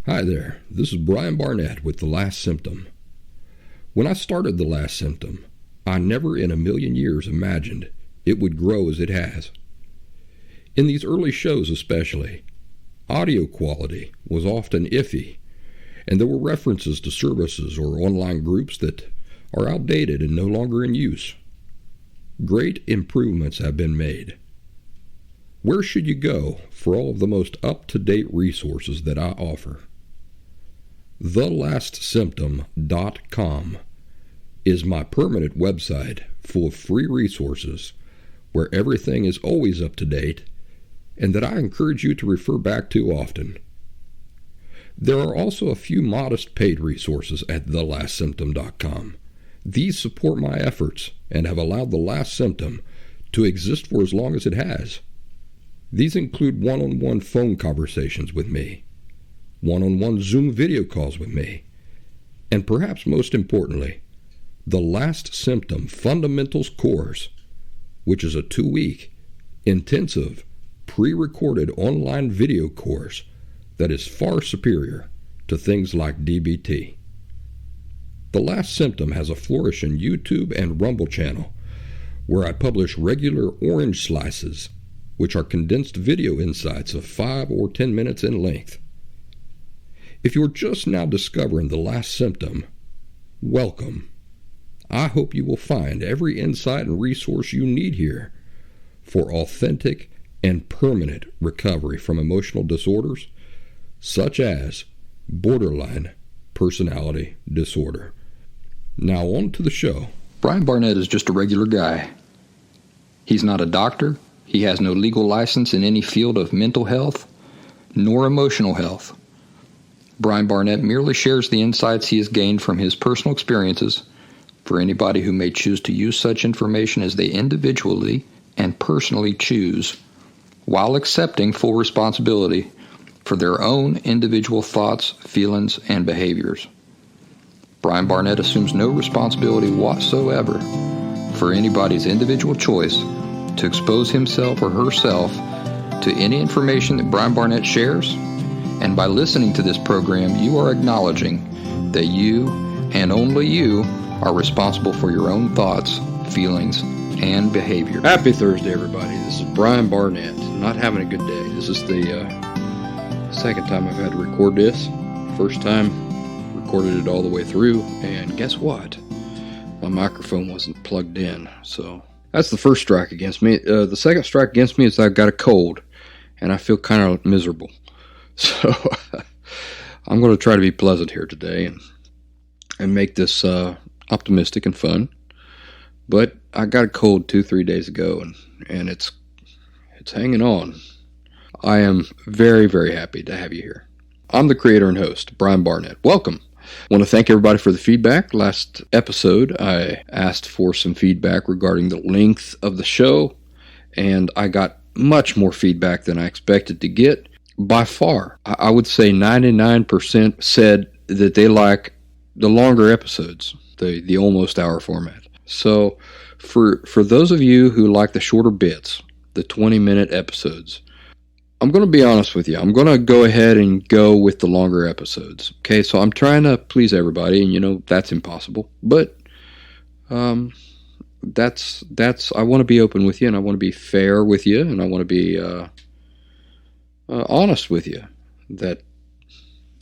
Hi there, this is Brian Barnett with The Last Symptom. When I started The Last Symptom, I never in a million years imagined it would grow as it has. In these early shows especially, audio quality was often iffy, and there were references to services or online groups that are outdated and no longer in use. Great improvements have been made. Where should you go for all of the most up-to-date resources that I offer? TheLastSymptom.com is my permanent website full of free resources where everything is always up to date and that I encourage you to refer back to often. There are also a few modest paid resources at TheLastSymptom.com. These support my efforts and have allowed The Last Symptom to exist for as long as it has. These include one-on-one phone conversations with me, one-on-one Zoom video calls with me, and perhaps most importantly, the Last Symptom Fundamentals course, which is a 2-week, intensive, pre-recorded online video course that is far superior to things like DBT. The Last Symptom has a flourishing YouTube and Rumble channel where I publish regular orange slices, which are condensed video insights of 5 or 10 minutes in length. If you're just now discovering The Last Symptom, welcome. I hope you will find every insight and resource you need here for authentic and permanent recovery from emotional disorders such as borderline personality disorder. Now on to the show. Brian Barnett is just a regular guy. He's not a doctor. He has no legal license in any field of mental health nor emotional health. Brian Barnett merely shares the insights he has gained from his personal experiences for anybody who may choose to use such information as they individually and personally choose, while accepting full responsibility for their own individual thoughts, feelings, and behaviors. Brian Barnett assumes no responsibility whatsoever for anybody's individual choice to expose himself or herself to any information that Brian Barnett shares. And by listening to this program, you are acknowledging that you, and only you, are responsible for your own thoughts, feelings, and behavior. Happy Thursday, everybody. This is Brian Barnett. Not having a good day. This is the second time I've had to record this. First time, recorded it all the way through, and guess what? My microphone wasn't plugged in, so that's the first strike against me. The second strike against me is I've got a cold, and I feel kind of miserable. So I'm going to try to be pleasant here today and make this optimistic and fun. But I got a cold 2-3 days ago, and it's hanging on. I am very, very happy to have you here. I'm the creator and host, Brian Barnett. Welcome. I want to thank everybody for the feedback. Last episode, I asked for some feedback regarding the length of the show, and I got much more feedback than I expected to get. By far, I would say 99% said that they like the longer episodes, the almost hour format. So for those of you who like the shorter bits, the 20-minute episodes, I'm going to be honest with you. I'm going to go ahead and go with the longer episodes. Okay, so I'm trying to please everybody, and that's impossible. But that's I want to be open with you, and I want to be fair with you, and I want to be honest with you. That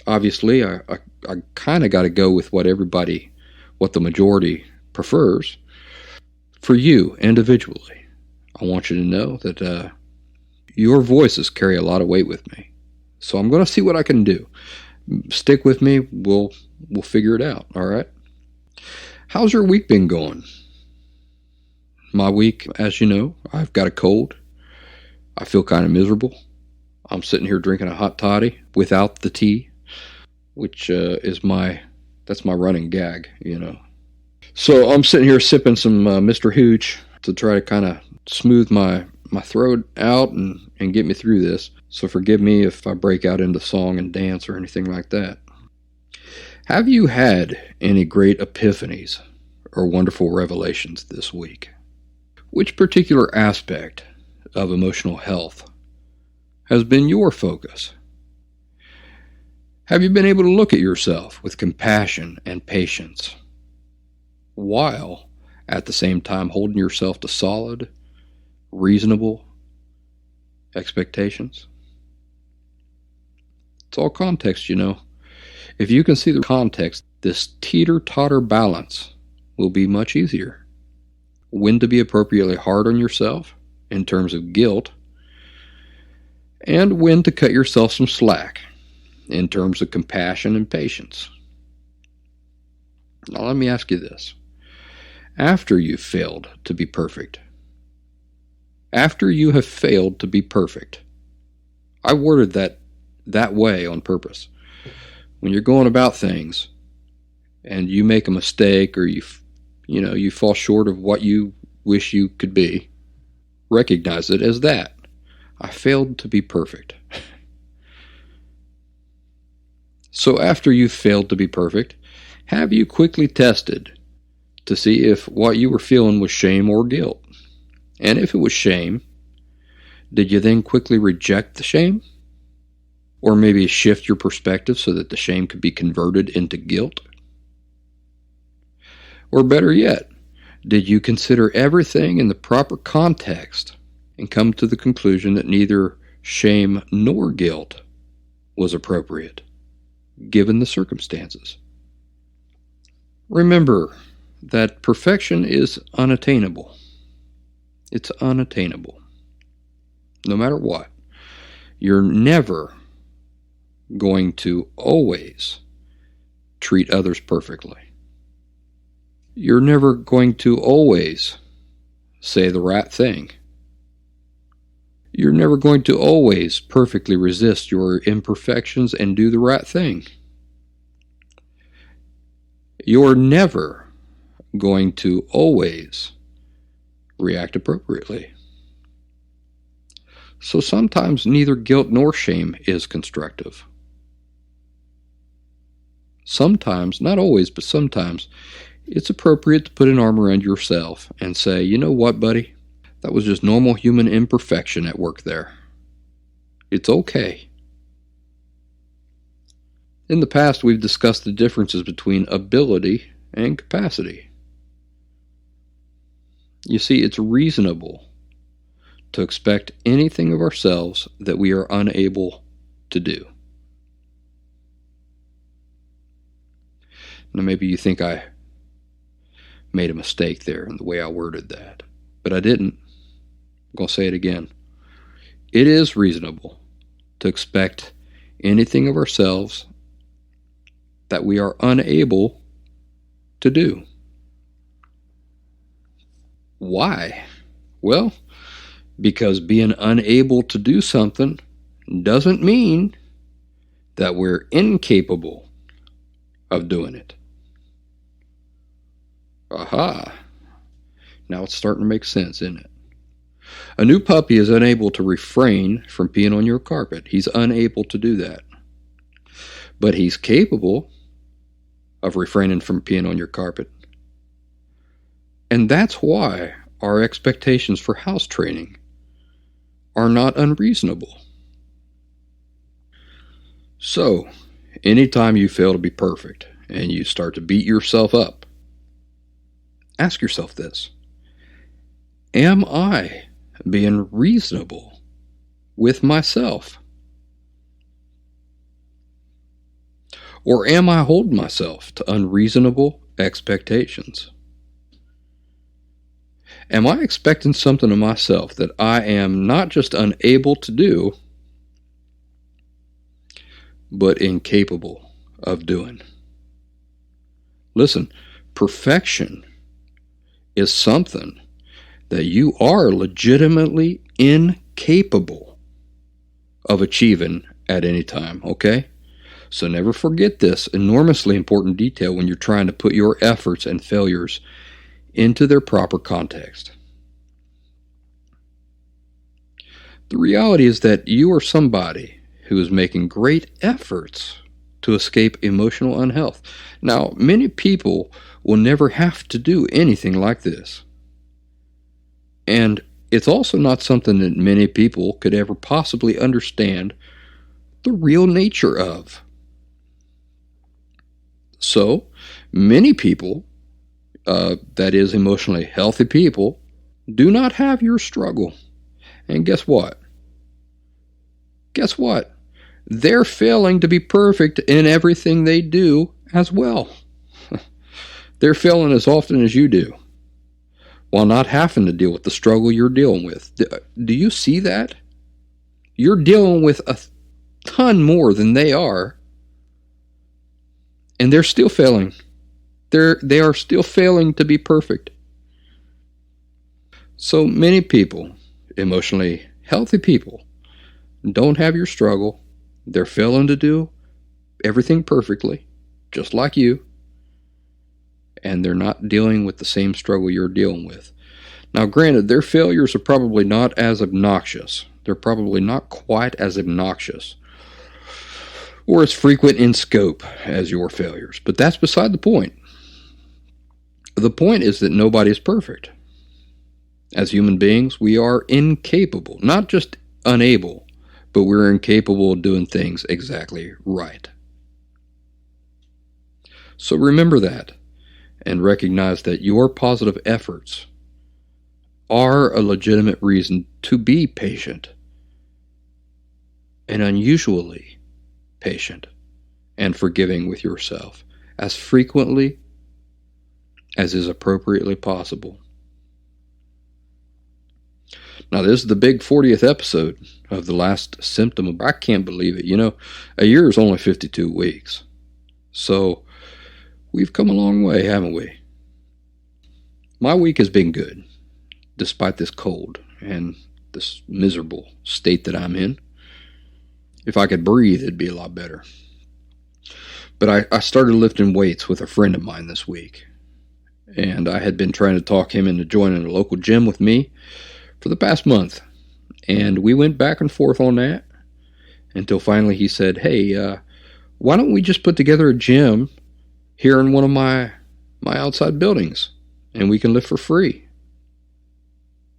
obviously I kind of got to go with what the majority prefers. For you individually, I want you to know that your voices carry a lot of weight with me. So I'm going to see what I can do. Stick with me. We'll figure it out. All right. How's your week been going? My week, as you know, I've got a cold. I feel kind of miserable. I'm sitting here drinking a hot toddy without the tea, which is my running gag, So I'm sitting here sipping some Mr. Hooch to try to kind of smooth my throat out and get me through this. So forgive me if I break out into song and dance or anything like that. Have you had any great epiphanies or wonderful revelations this week? Which particular aspect of emotional health has been your focus? Have you been able to look at yourself with compassion and patience, while at the same time holding yourself to solid, reasonable expectations? It's all context, you know. If you can see the context, this teeter-totter balance will be much easier. When to be appropriately hard on yourself in terms of guilt, and when to cut yourself some slack in terms of compassion and patience. Now let me ask you this. After you've failed to be perfect, after you have failed to be perfect, I worded that way on purpose. When you're going about things and you make a mistake, or you fall short of what you wish you could be, recognize it as that. I failed to be perfect. So after you've failed to be perfect, have you quickly tested to see if what you were feeling was shame or guilt? And if it was shame, did you then quickly reject the shame? Or maybe shift your perspective so that the shame could be converted into guilt? Or better yet, did you consider everything in the proper context and come to the conclusion that neither shame nor guilt was appropriate, given the circumstances? Remember that perfection is unattainable. It's unattainable. No matter what, you're never going to always treat others perfectly. You're never going to always say the right thing. You're never going to always perfectly resist your imperfections and do the right thing. You're never going to always react appropriately. So sometimes neither guilt nor shame is constructive. Sometimes, not always, but sometimes, it's appropriate to put an arm around yourself and say, you know what, buddy? That was just normal human imperfection at work there. It's okay. In the past, we've discussed the differences between ability and capacity. You see, it's reasonable to expect anything of ourselves that we are unable to do. Now, maybe you think I made a mistake there in the way I worded that, but I didn't. I'm going to say it again. It is reasonable to expect anything of ourselves that we are unable to do. Why? Well, because being unable to do something doesn't mean that we're incapable of doing it. Aha. Now it's starting to make sense, isn't it? A new puppy is unable to refrain from peeing on your carpet. He's unable to do that. But he's capable of refraining from peeing on your carpet. And that's why our expectations for house training are not unreasonable. So, anytime you fail to be perfect and you start to beat yourself up, ask yourself this: am I being reasonable with myself? Or am I holding myself to unreasonable expectations? Am I expecting something of myself that I am not just unable to do, but incapable of doing? Listen, perfection is something that you are legitimately incapable of achieving at any time, okay? So never forget this enormously important detail when you're trying to put your efforts and failures into their proper context. The reality is that you are somebody who is making great efforts to escape emotional unhealth. Now, many people will never have to do anything like this. And it's also not something that many people could ever possibly understand the real nature of. So, many people, that is emotionally healthy people, do not have your struggle. And guess what? Guess what? They're failing to be perfect in everything they do as well. They're failing as often as you do, while not having to deal with the struggle you're dealing with. Do you see that? You're dealing with a ton more than they are, and they're still failing. They are still failing to be perfect. So many people, emotionally healthy people, don't have your struggle. They're failing to do everything perfectly, just like you, and they're not dealing with the same struggle you're dealing with. Now, granted, their failures are probably not as obnoxious. They're probably not quite as obnoxious or as frequent in scope as your failures, but that's beside the point. The point is that nobody is perfect. As human beings, we are incapable, not just unable, but we're incapable of doing things exactly right. So remember that, and recognize that your positive efforts are a legitimate reason to be patient, and unusually patient and forgiving with yourself as frequently as is appropriately possible. Now, this is the big 40th episode of The Last Symptom. I can't believe it. A year is only 52 weeks. So, we've come a long way, haven't we? My week has been good, despite this cold and this miserable state that I'm in. If I could breathe, it'd be a lot better. But I started lifting weights with a friend of mine this week. And I had been trying to talk him into joining a local gym with me for the past month. And we went back and forth on that until finally he said, hey, why don't we just put together a gym here in one of my outside buildings, and we can lift for free.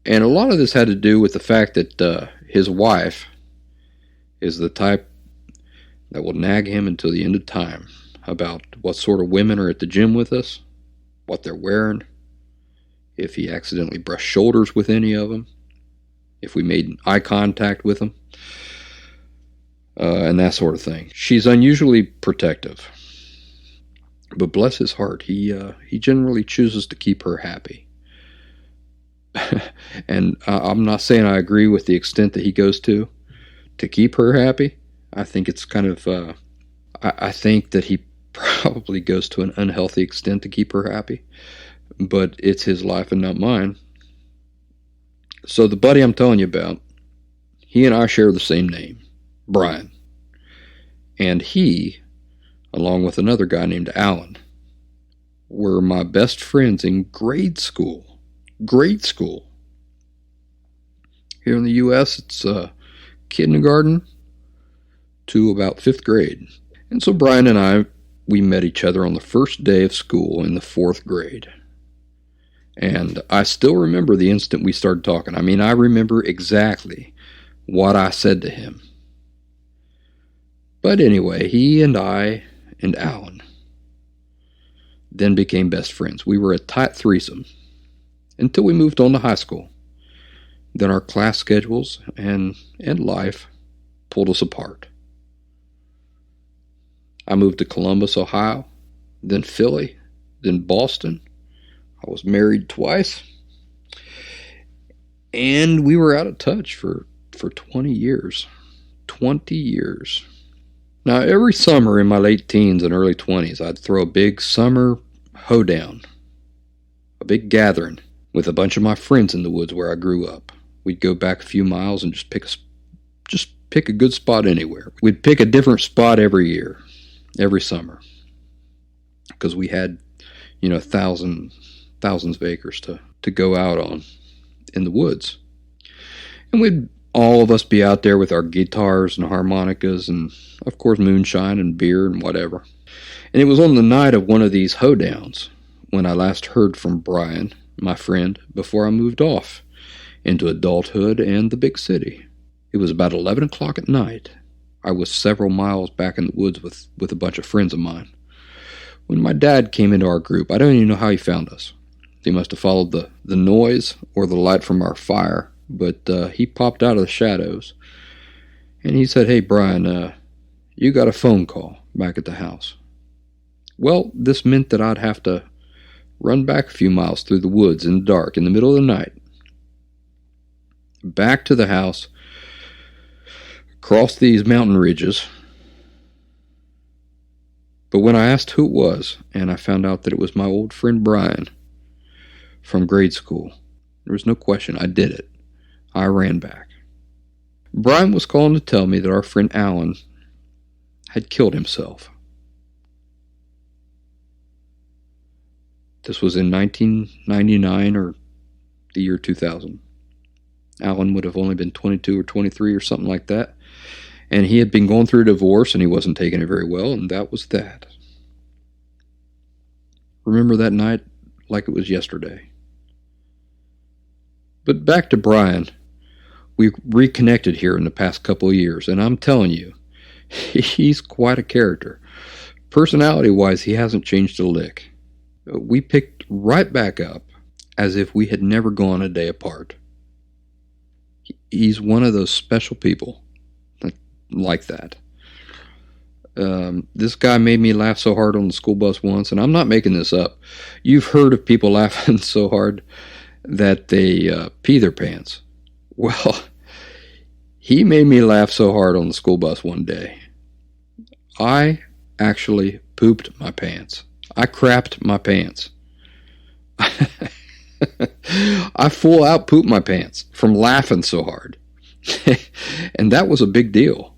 And a lot of this had to do with the fact that his wife is the type that will nag him until the end of time about what sort of women are at the gym with us, what they're wearing, if he accidentally brushed shoulders with any of them, if we made eye contact with them, and that sort of thing. She's unusually protective, but bless his heart, he generally chooses to keep her happy. And I'm not saying I agree with the extent that he goes to keep her happy. I think it's kind of, I think that he probably goes to an unhealthy extent to keep her happy, but it's his life and not mine. So the buddy I'm telling you about, he and I share the same name, Brian. And he, along with another guy named Alan, were my best friends in grade school. Grade school. Here in the U.S., it's kindergarten to about 5th grade. And so Brian and I, we met each other on the first day of school in the 4th grade. And I still remember the instant we started talking. I mean, I remember exactly what I said to him. But anyway, he and I and Alan then became best friends. We were a tight threesome until we moved on to high school. Then our class schedules and life pulled us apart. I moved to Columbus, Ohio, then Philly, then Boston. I was married twice. And we were out of touch for 20 years. 20 years. Now, every summer in my late teens and early 20s, I'd throw a big summer hoedown, a big gathering with a bunch of my friends in the woods where I grew up. We'd go back a few miles and just pick a good spot anywhere. We'd pick a different spot every year, every summer, because we had, thousands of acres to go out on in the woods. And we'd all of us be out there with our guitars and harmonicas and, of course, moonshine and beer and whatever. And it was on the night of one of these hoedowns when I last heard from Brian, my friend, before I moved off into adulthood and the big city. It was about 11 o'clock at night. I was several miles back in the woods with a bunch of friends of mine When my dad came into our group, I don't even know how he found us. He must have followed the noise or the light from our fire, but he popped out of the shadows, and he said, "Hey, Brian, you got a phone call back at the house." Well, this meant that I'd have to run back a few miles through the woods in the dark, in the middle of the night, back to the house, across these mountain ridges. But when I asked who it was, and I found out that it was my old friend Brian from grade school, there was no question. I did it. I ran back. Brian was calling to tell me that our friend Alan had killed himself. This was in 1999 or the year 2000. Alan would have only been 22 or 23 or something like that. And he had been going through a divorce, and he wasn't taking it very well, and that was that. Remember that night like it was yesterday. But back to Brian. We reconnected here in the past couple of years, and I'm telling you, he's quite a character. Personality-wise, he hasn't changed a lick. We picked right back up as if we had never gone a day apart. He's one of those special people like that. This guy made me laugh so hard on the school bus once, and I'm not making this up. You've heard of people laughing so hard that they pee their pants. Well, he made me laugh so hard on the school bus one day. I actually pooped my pants. I crapped my pants. I full out pooped my pants from laughing so hard. And that was a big deal.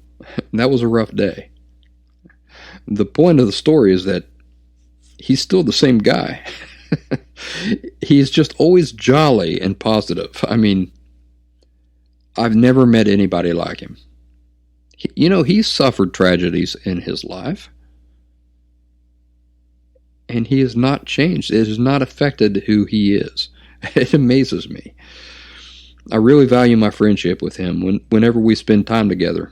That was a rough day. The point of the story is that he's still the same guy. He's just always jolly and positive. I mean, I've never met anybody like him. He's suffered tragedies in his life, and he has not changed. It has not affected who he is. It amazes me. I really value my friendship with him. Whenever we spend time together,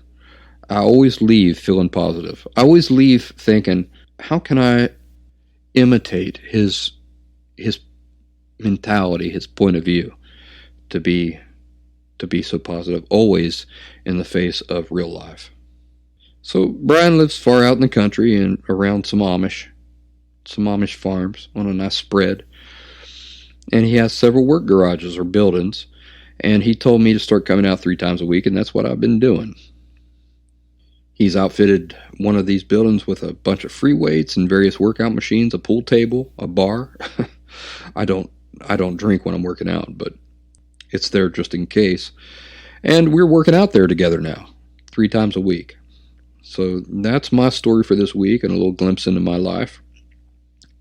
I always leave feeling positive. I always leave thinking, how can I imitate his mentality, his point of view, to be so positive, always in the face of real life. So Brian lives far out in the country and around some Amish farms on a nice spread. And he has several work garages or buildings. And he told me to start coming out 3 times a week, and that's what I've been doing. He's outfitted one of these buildings with a bunch of free weights and various workout machines, a pool table, a bar. I don't drink when I'm working out, but it's there just in case. And we're working out there together now, 3 times a week. So that's my story for this week, and a little glimpse into my life.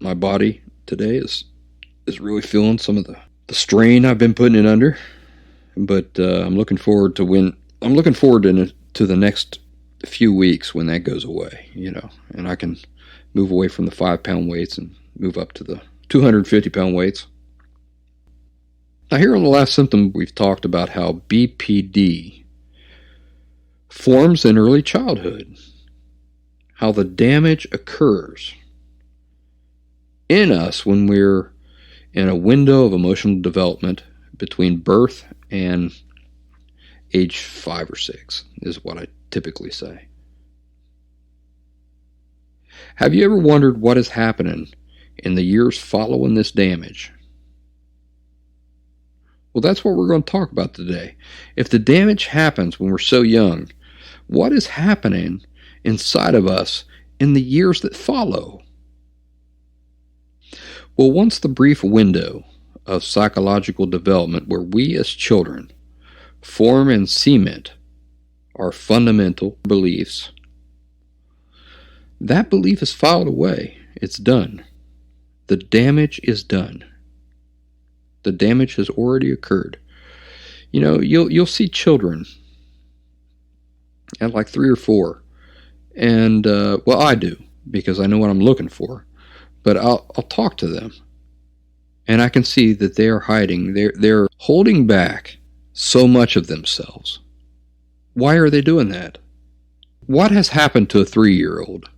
My body today is really feeling some of the strain I've been putting it under. But I'm looking forward to the next few weeks when that goes away, and I can move away from the 5-pound weights and move up to the 250-pound weights. Now, here on the Last Symptom, we've talked about how BPD forms in early childhood, how the damage occurs in us when we're in a window of emotional development between birth and age 5 or 6 is what I typically say. Have you ever wondered what is happening in the years following this damage? Well, that's what we're going to talk about today. If the damage happens when we're so young, what is happening inside of us in the years that follow? Well, once the brief window of psychological development where we as children form and cement our fundamental beliefs, that belief is filed away. It's done. The damage is done. The damage has already occurred. You'll see children at like 3 or 4, and I do, because I know what I'm looking for. But I'll talk to them, and I can see that they are hiding. They're holding back so much of themselves. Why are they doing that? What has happened to a 3-year-old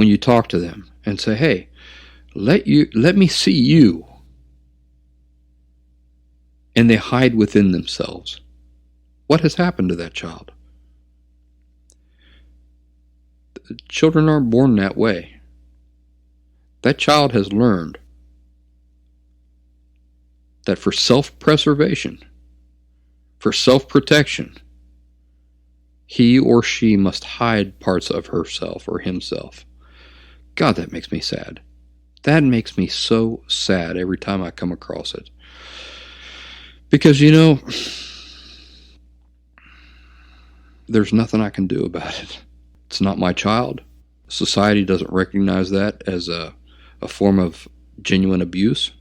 when you talk to them and say, hey, let me see you, and they hide within themselves, what has happened to that child? Children aren't born that way. That child has learned that for self-preservation, for self-protection, he or she must hide parts of herself or himself. God, that makes me sad. That makes me so sad every time I come across it. Because, there's nothing I can do about it. It's not my child. Society doesn't recognize that as a form of genuine abuse,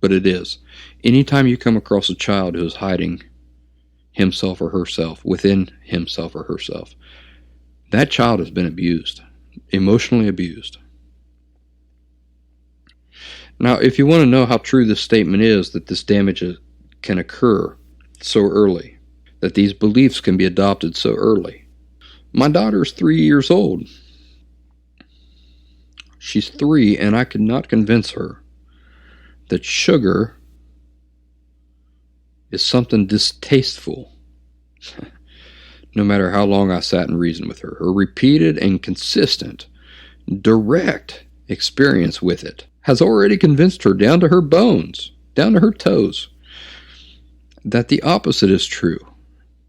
but it is. Anytime you come across a child who is hiding himself or herself within himself or herself, that child has been abused, emotionally abused. Now, if you want to know how true this statement is, that this damage can occur so early, that these beliefs can be adopted so early. My daughter's 3 years old. She's 3, and I could not convince her that sugar is something distasteful, no matter how long I sat and reasoned with her. Her repeated and consistent, direct experience with it has already convinced her down to her bones, down to her toes, that the opposite is true.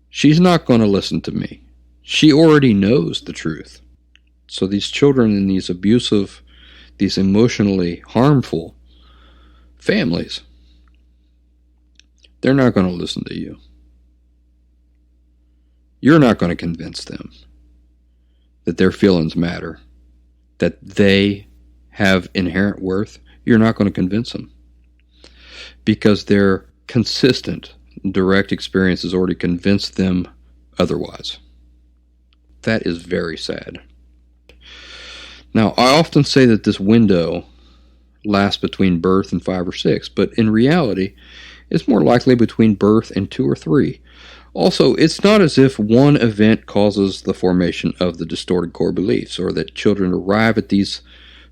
She's not going to listen to me. She already knows the truth. So these children in these abusive, these emotionally harmful families, they're not going to listen to you. You're not going to convince them that their feelings matter, that they have inherent worth. You're not going to convince them, because their consistent, direct experience has already convinced them otherwise. That is very sad. Now, I often say that this window lasts between birth and 5 or 6, but in reality, it's more likely between birth and 2 or 3. Also, it's not as if one event causes the formation of the distorted core beliefs, or that children arrive at these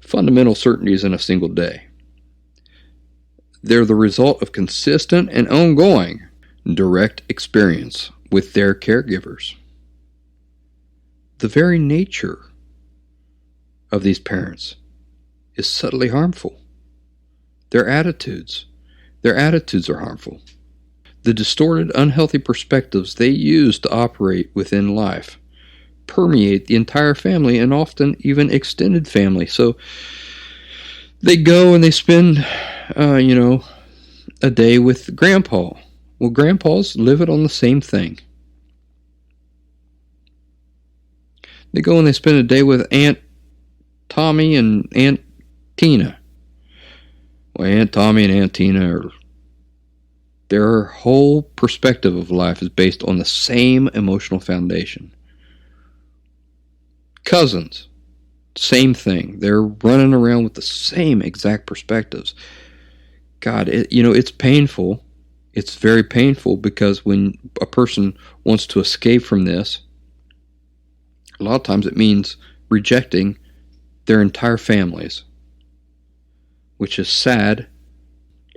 fundamental certainties in a single day. They're the result of consistent and ongoing direct experience with their caregivers. The very nature of these parents is subtly harmful. Their attitudes are harmful. The distorted, unhealthy perspectives they use to operate within life permeate the entire family, and often even extended family. So they go and they spend, a day with grandpa. Well, grandpa's living on the same thing. They go and they spend a day with Aunt Tommy and Aunt Tina. Well, Aunt Tommy and Aunt Tina their whole perspective of life is based on the same emotional foundation. Cousins, same thing. They're running around with the same exact perspectives. God, it's painful. It's very painful, because when a person wants to escape from this, a lot of times it means rejecting their entire families, which is sad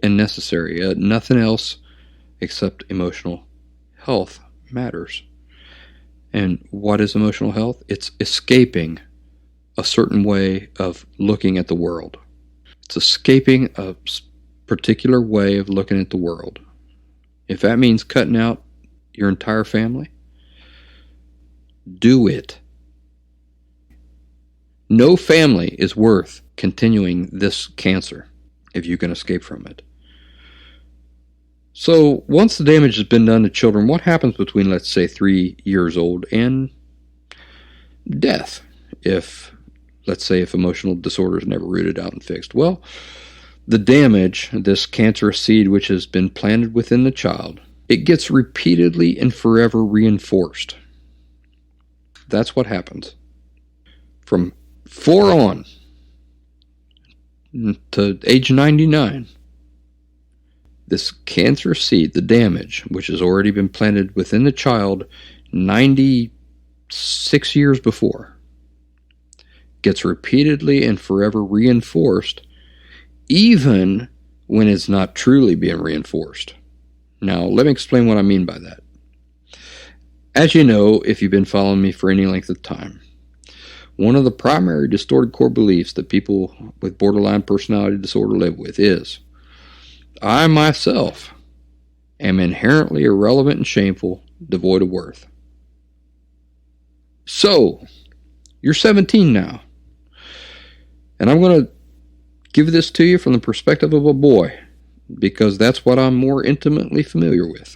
and necessary. Nothing else except emotional health matters. And what is emotional health? It's escaping a certain way of looking at the world. It's escaping a particular way of looking at the world. If that means cutting out your entire family, do it. No family is worth continuing this cancer if you can escape from it. So once the damage has been done to children, what happens between, let's say, 3 years old and death? If emotional disorder is never rooted out and fixed. Well, the damage, this cancerous seed which has been planted within the child, it gets repeatedly and forever reinforced. That's what happens. From 4 on to age 99, this cancerous seed, the damage, which has already been planted within the child 96 years before, gets repeatedly and forever reinforced, even when it's not truly being reinforced. Now, let me explain what I mean by that. As you know, if you've been following me for any length of time, one of the primary distorted core beliefs that people with borderline personality disorder live with is, I myself am inherently irrelevant and shameful, devoid of worth. So, you're 17 now, and I'm going to give this to you from the perspective of a boy, because that's what I'm more intimately familiar with.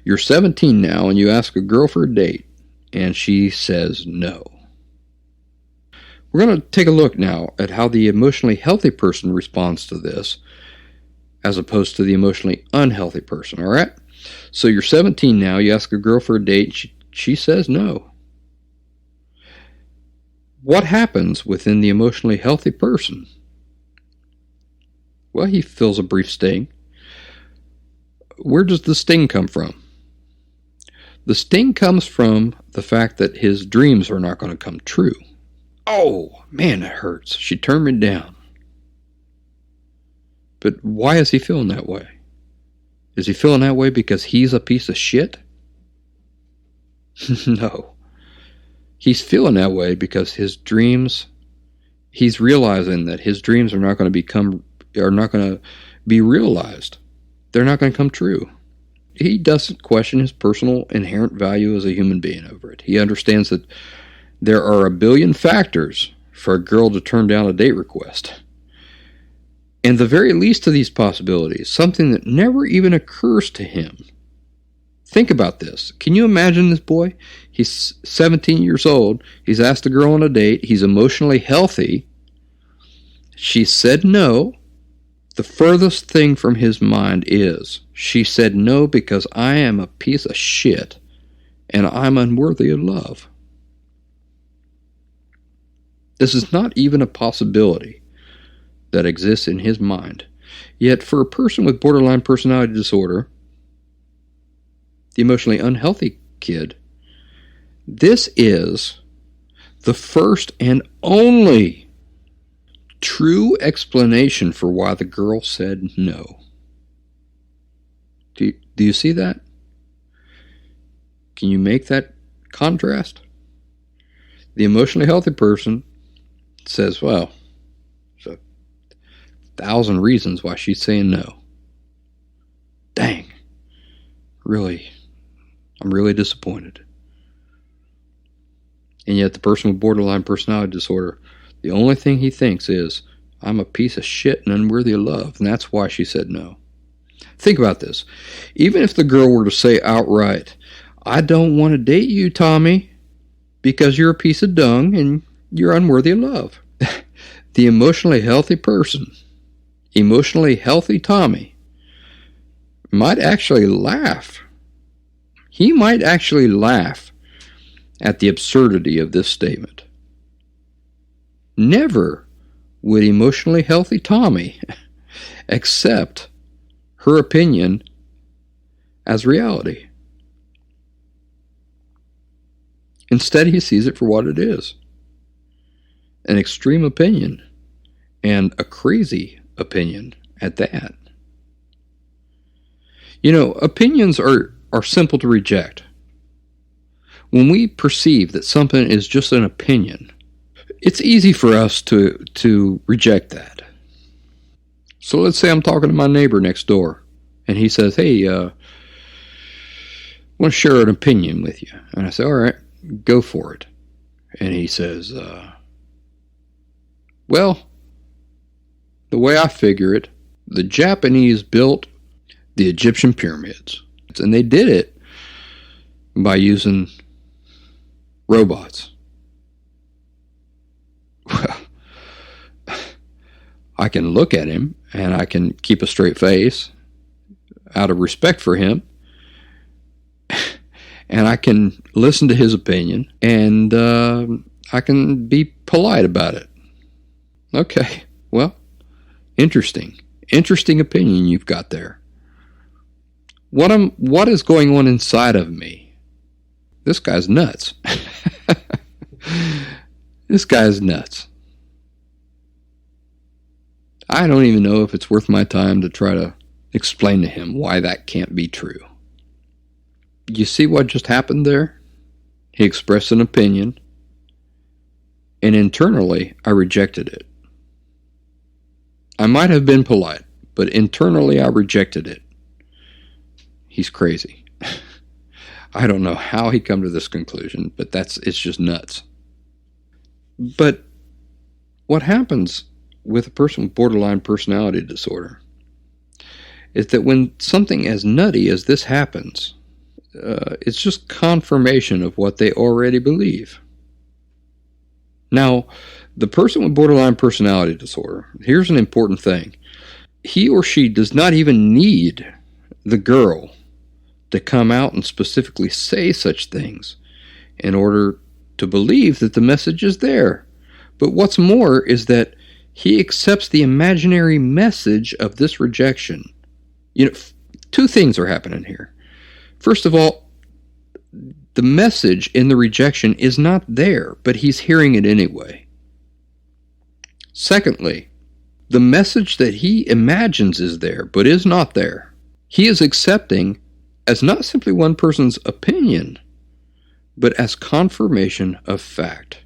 You're 17 now, and you ask a girl for a date, and she says no. We're going to take a look now at how the emotionally healthy person responds to this, as opposed to the emotionally unhealthy person, all right? So you're 17 now, you ask a girl for a date, and she says no. What happens within the emotionally healthy person? Well, he feels a brief sting. Where does the sting come from? The sting comes from the fact that his dreams are not going to come true. Oh, man, it hurts. She turned me down. But why is he feeling that way? Is he feeling that way because he's a piece of shit? No. He's feeling that way because his dreams, he's realizing that his dreams are not going to be realized. They're not going to come true. He doesn't question his personal inherent value as a human being over it. He understands that there are a billion factors for a girl to turn down a date request. And the very least of these possibilities, something that never even occurs to him. Think about this. Can you imagine this boy? He's 17 years old. He's asked a girl on a date. He's emotionally healthy. She said no. The furthest thing from his mind is, she said no because I am a piece of shit and I'm unworthy of love. This is not even a possibility that exists in his mind. Yet for a person with borderline personality disorder, the emotionally unhealthy kid, this is the first and only true explanation for why the girl said no. Do you see that? Can you make that contrast? The emotionally healthy person says, well, there's 1,000 reasons why she's saying no. Dang. Really, I'm really disappointed. And yet the person with borderline personality disorder, the only thing he thinks is, I'm a piece of shit and unworthy of love, and that's why she said no. Think about this. Even if the girl were to say outright, I don't want to date you, Tommy, because you're a piece of dung and you're unworthy of love. The emotionally healthy person, emotionally healthy Tommy, might actually laugh. He might actually laugh at the absurdity of this statement. Never would emotionally healthy Tommy accept her opinion as reality. Instead, he sees it for what it is. An extreme opinion, and a crazy opinion at that. You know, opinions are simple to reject. When we perceive that something is just an opinion, it's easy for us to reject that. So let's say I'm talking to my neighbor next door, and he says, hey, I want to share an opinion with you. And I say, all right, go for it. And he says, well, the way I figure it, the Japanese built the Egyptian pyramids. And they did it by using robots. Well, I can look at him and I can keep a straight face out of respect for him, and I can listen to his opinion, and I can be polite about it. Okay, well, interesting opinion you've got there. What is going on inside of me? This guy's nuts. This guy's nuts. I don't even know if it's worth my time to try to explain to him why that can't be true. You see what just happened there? He expressed an opinion, and internally I rejected it. I might have been polite, but internally I rejected it. He's crazy. I don't know how he come to this conclusion, but it's just nuts. But what happens with a person with borderline personality disorder is that when something as nutty as this happens, it's just confirmation of what they already believe. Now, the person with borderline personality disorder, here's an important thing. He or she does not even need the girl to come out and specifically say such things in order to believe that the message is there. But what's more is that he accepts the imaginary message of this rejection. Two things are happening here. First of all, the message in the rejection is not there, but he's hearing it anyway. Secondly, the message that he imagines is there, but is not there, he is accepting as not simply one person's opinion, but as confirmation of fact.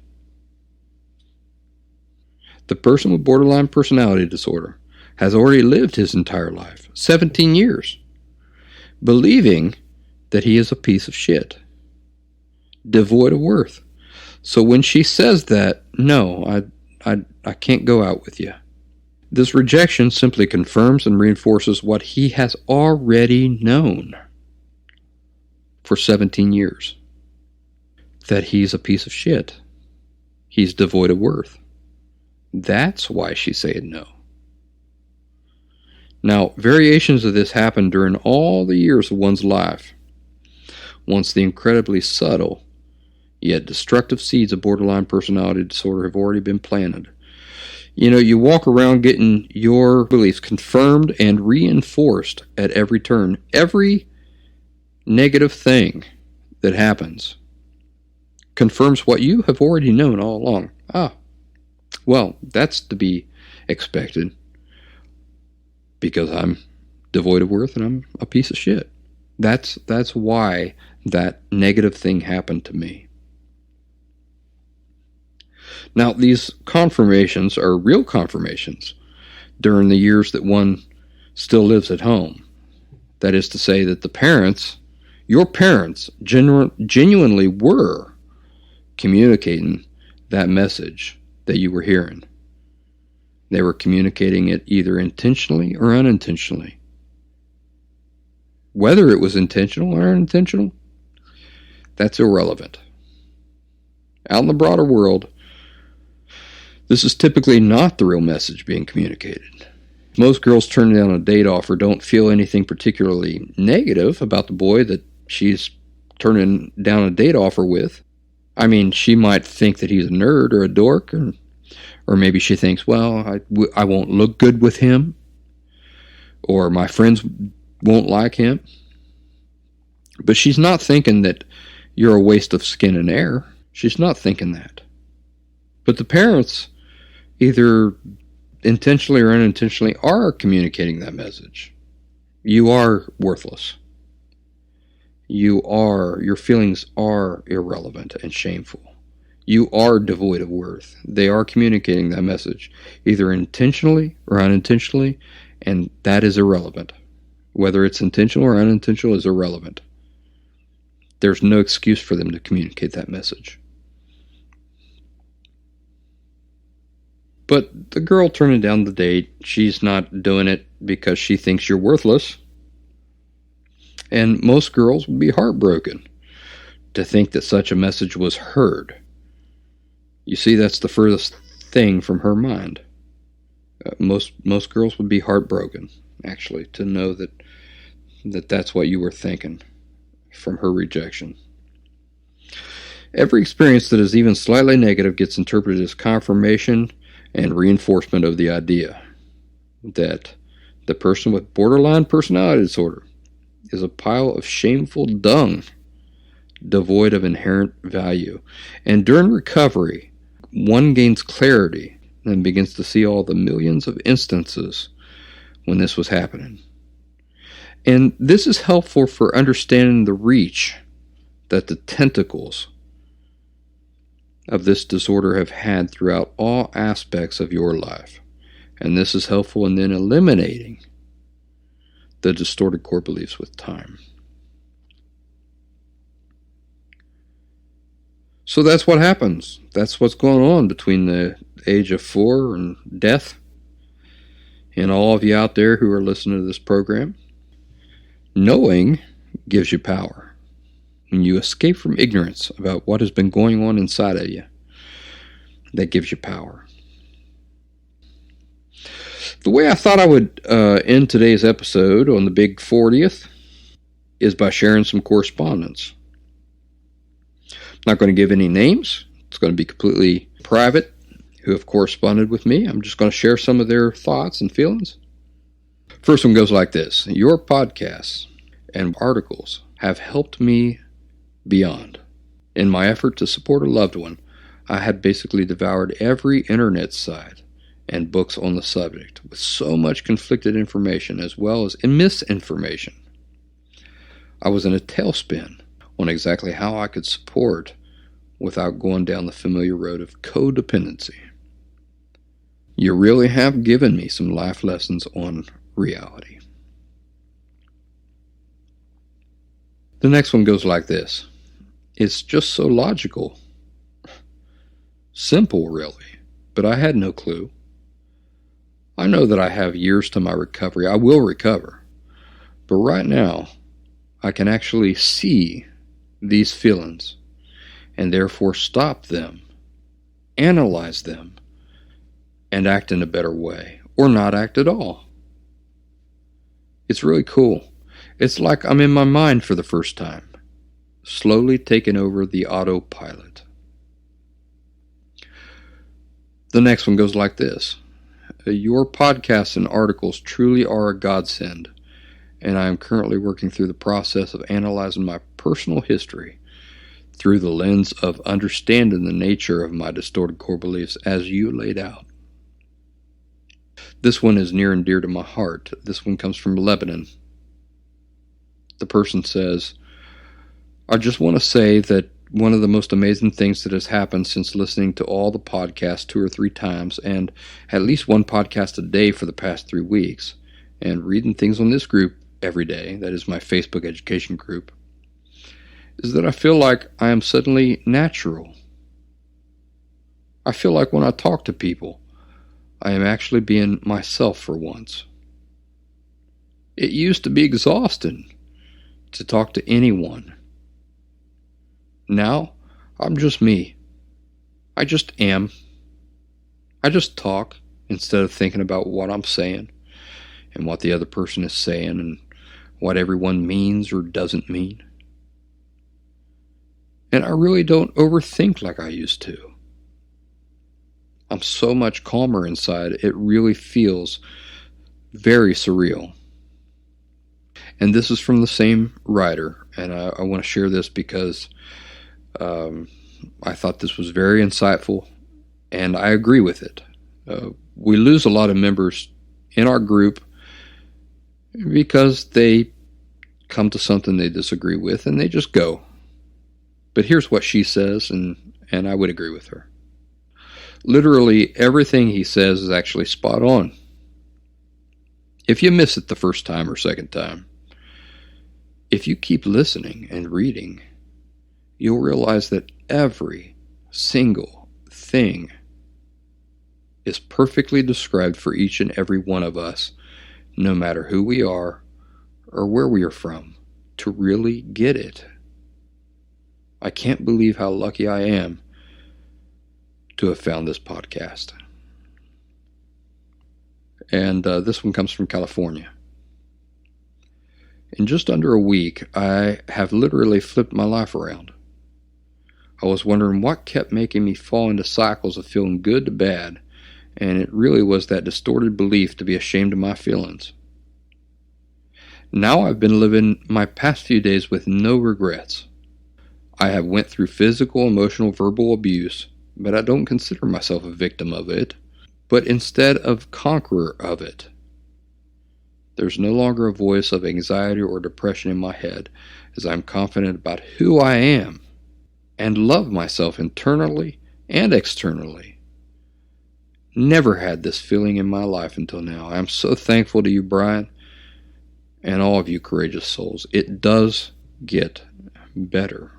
The person with borderline personality disorder has already lived his entire life, 17 years, believing that he is a piece of shit, devoid of worth. So when she says that, no, I can't go out with you, this rejection simply confirms and reinforces what he has already known for 17 years, that he's a piece of shit. He's devoid of worth. That's why she said no. Now, variations of this happen during all the years of one's life. Once the incredibly subtle, yet destructive seeds of borderline personality disorder have already been planted. You walk around getting your beliefs confirmed and reinforced at every turn. Every negative thing that happens confirms what you have already known all along. Well, that's to be expected because I'm devoid of worth and I'm a piece of shit. That's why that negative thing happened to me. Now, these confirmations are real confirmations during the years that one still lives at home. That is to say that the parents, your parents, genuinely were communicating that message that you were hearing. They were communicating it either intentionally or unintentionally. Whether it was intentional or unintentional, that's irrelevant. Out in the broader world, this is typically not the real message being communicated. Most girls turning down a date offer don't feel anything particularly negative about the boy that she's turning down a date offer with. I mean, she might think that he's a nerd or a dork, or maybe she thinks, well, I won't look good with him, or my friends won't like him. But she's not thinking that you're a waste of skin and air. She's not thinking that. But the parents, either intentionally or unintentionally, are communicating that message. You are worthless. Your feelings are irrelevant and shameful. You are devoid of worth. They are communicating that message, either intentionally or unintentionally, and that is irrelevant. Whether it's intentional or unintentional is irrelevant. There's no excuse for them to communicate that message. But the girl turning down the date, she's not doing it because she thinks you're worthless. And most girls would be heartbroken to think that such a message was heard. You see, that's the furthest thing from her mind. Most girls would be heartbroken, actually, to know that that's what you were thinking from her rejection. Every experience that is even slightly negative gets interpreted as confirmation and reinforcement of the idea that the person with borderline personality disorder is a pile of shameful dung, devoid of inherent value. And during recovery, one gains clarity and begins to see all the millions of instances when this was happening. And this is helpful for understanding the reach that the tentacles of this disorder have had throughout all aspects of your life. And this is helpful in then eliminating the distorted core beliefs with time. So that's what happens. That's what's going on between the age of 4 and death. And all of you out there who are listening to this program, knowing gives you power. When you escape from ignorance about what has been going on inside of you, that gives you power. The way I thought I would end today's episode on the big 40th is by sharing some correspondence. I'm not going to give any names. It's going to be completely private who have corresponded with me. I'm just going to share some of their thoughts and feelings. First one goes like this. Your podcasts and articles have helped me beyond. In my effort to support a loved one, I had basically devoured every internet site and books on the subject with so much conflicted information as well as misinformation. I was in a tailspin on exactly how I could support without going down the familiar road of codependency. You really have given me some life lessons on reality. The next one goes like this. It's just so logical. Simple, really, but I had no clue. I know that I have years to my recovery. I will recover. But right now, I can actually see these feelings and therefore stop them, analyze them, and act in a better way, or not act at all. It's really cool. It's like I'm in my mind for the first time, slowly taking over the autopilot. The next one goes like this. Your podcasts and articles truly are a godsend, and I am currently working through the process of analyzing my personal history through the lens of understanding the nature of my distorted core beliefs as you laid out. This one is near and dear to my heart. This one comes from Lebanon. The person says, I just want to say that one of the most amazing things that has happened since listening to all the podcasts 2 or 3 times and at least one podcast a day for the past 3 weeks and reading things on this group every day, that is my Facebook education group, is that I feel like I am suddenly natural. I feel like when I talk to people, I am actually being myself for once. It used to be exhausting to talk to anyone. Now, I'm just me. I just am. I just talk instead of thinking about what I'm saying and what the other person is saying and what everyone means or doesn't mean. And I really don't overthink like I used to. I'm so much calmer inside. It really feels very surreal. And this is from the same writer. And I want to share this because I thought this was very insightful. And I agree with it. We lose a lot of members in our group because they come to something they disagree with and they just go. But here's what she says, and I would agree with her. Literally everything he says is actually spot on. If you miss it the first time or second time, if you keep listening and reading, you'll realize that every single thing is perfectly described for each and every one of us, no matter who we are or where we are from, to really get it. I can't believe how lucky I am to have found this podcast. And this one comes from California. In just under a week, I have literally flipped my life around. I was wondering what kept making me fall into cycles of feeling good to bad, and it really was that distorted belief to be ashamed of my feelings. Now I've been living my past few days with no regrets. I have went through physical, emotional, verbal abuse, but I don't consider myself a victim of it, but instead of conqueror of it. There's no longer a voice of anxiety or depression in my head, as I'm confident about who I am and love myself internally and externally. Never had this feeling in my life until now. I'm so thankful to you, Brian, and all of you courageous souls. It does get better.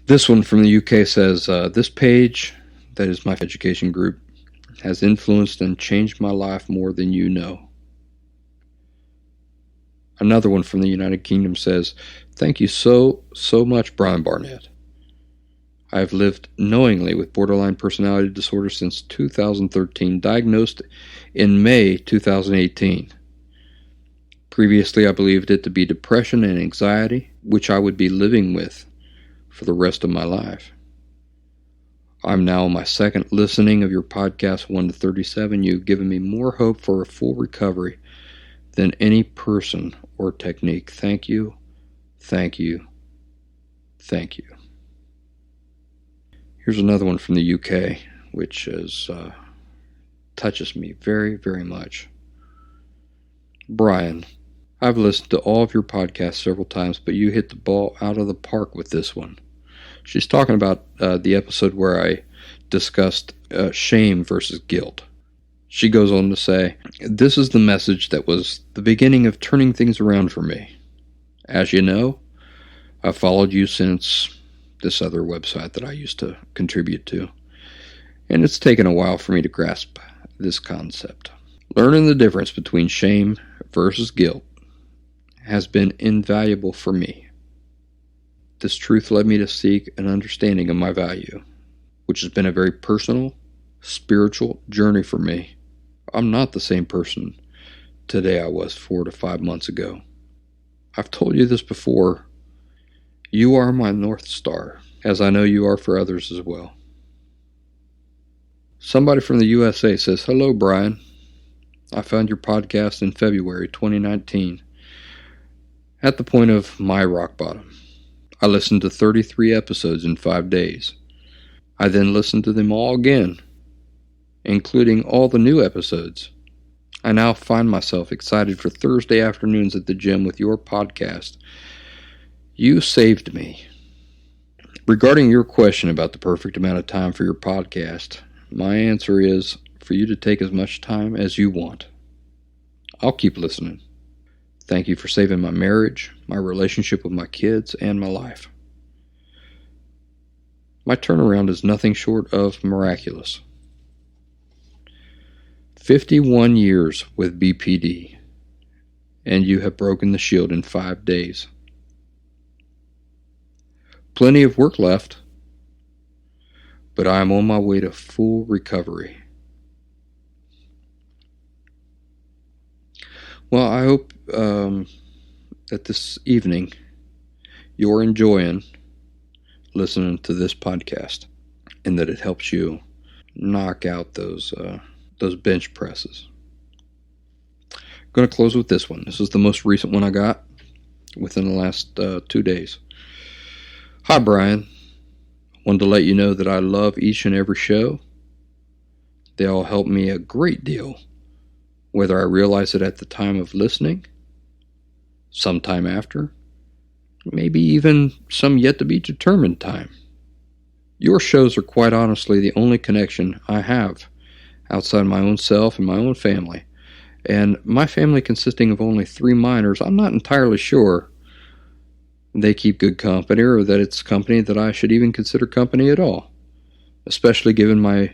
This one from the UK says, this page, that is my education group, has influenced and changed my life more than you know. Another one from the United Kingdom says, thank you so much, Brian Barnett. I have lived knowingly with borderline personality disorder since 2013, diagnosed in May 2018. Previously, I believed it to be depression and anxiety, which I would be living with for the rest of my life. I'm now on my second listening of your podcast 1 to 37. You've given me more hope for a full recovery than any person or technique. Thank you, thank you, thank you. Here's another one from the UK, which is, touches me very, very much. Brian, I've listened to all of your podcasts several times, but you hit the ball out of the park with this one. She's talking about the episode where I discussed shame versus guilt. She goes on to say, this is the message that was the beginning of turning things around for me. As you know, I've followed you since this other website that I used to contribute to, and it's taken a while for me to grasp this concept. Learning the difference between shame versus guilt has been invaluable for me. This truth led me to seek an understanding of my value, which has been a very personal, spiritual journey for me. I'm not the same person today I was 4 to 5 months ago. I've told you this before. You are my North Star, as I know you are for others as well. Somebody from the USA says, hello, Brian. I found your podcast in February 2019 at the point of my rock bottom. I listened to 33 episodes in 5 days. I then listened to them all again, including all the new episodes. I now find myself excited for Thursday afternoons at the gym with your podcast. You saved me. Regarding your question about the perfect amount of time for your podcast, my answer is for you to take as much time as you want. I'll keep listening. Thank you for saving my marriage, my relationship with my kids, and my life. My turnaround is nothing short of miraculous. 51 years with BPD, and you have broken the shield in 5 days. Plenty of work left, but I am on my way to full recovery. Well, I hope that this evening you're enjoying listening to this podcast and that it helps you knock out those bench presses. I'm going to close with this one. This is the most recent one I got within the last 2 days. Hi, Brian. Wanted to let you know that I love each and every show. They all help me a great deal, whether I realize it at the time of listening, sometime after, maybe even some yet to be determined time. Your shows are quite honestly the only connection I have outside my own self and my own family. And my family consisting of only 3 minors, I'm not entirely sure they keep good company or that it's company that I should even consider company at all, especially given my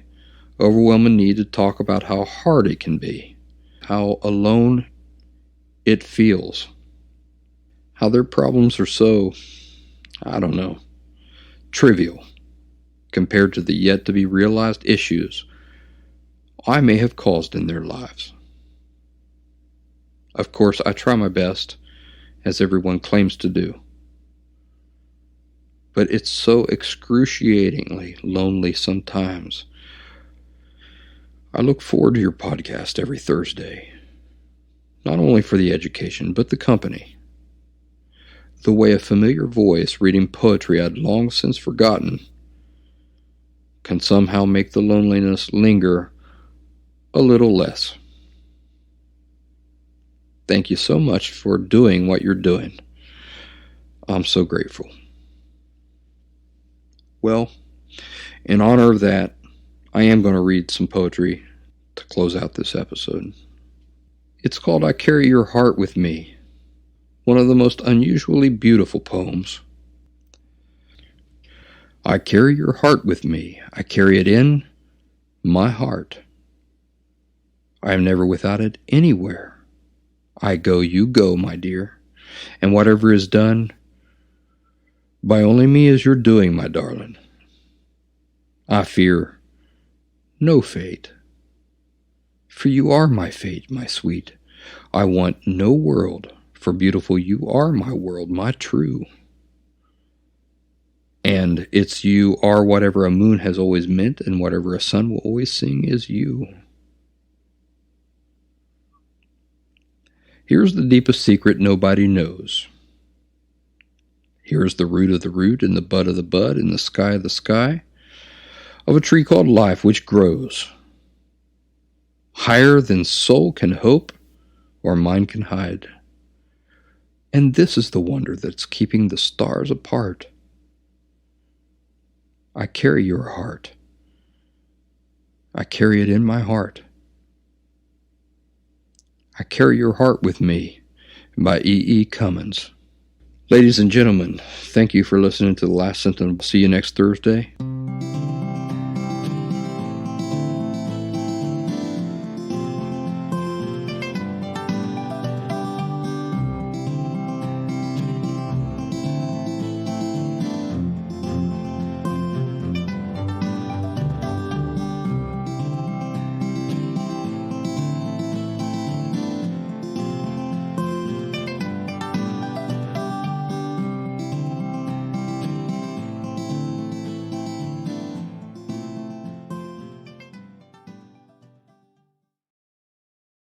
overwhelming need to talk about how hard it can be, how alone it feels, how their problems are so, trivial compared to the yet to be realized issues I may have caused in their lives. Of course, I try my best, as everyone claims to do. But it's so excruciatingly lonely sometimes. I look forward to your podcast every Thursday, not only for the education, but the company. the way a familiar voice reading poetry I'd long since forgotten can somehow make the loneliness linger a little less. Thank you so much for doing what you're doing. I'm so grateful. Well, in honor of that, I am going to read some poetry to close out this episode. It's called I Carry Your Heart With Me, one of the most unusually beautiful poems. I carry your heart with me. I carry it in my heart. I am never without it anywhere. I go, you go, my dear. And whatever is done, by only me is your doing, my darling. I fear no fate, for you are my fate, my sweet. I want no world, for beautiful you are my world, my true. And it's you are whatever a moon has always meant, and whatever a sun will always sing is you. Here's the deepest secret nobody knows. Here's the root of the root, and the bud of the bud, and the sky of the sky, of a tree called life which grows higher than soul can hope or mind can hide. And this is the wonder that's keeping the stars apart. I carry your heart. I carry it in my heart. I Carry Your Heart With Me by E. Cummins. Ladies and gentlemen, thank you for listening to The Last Symptom. See you next Thursday.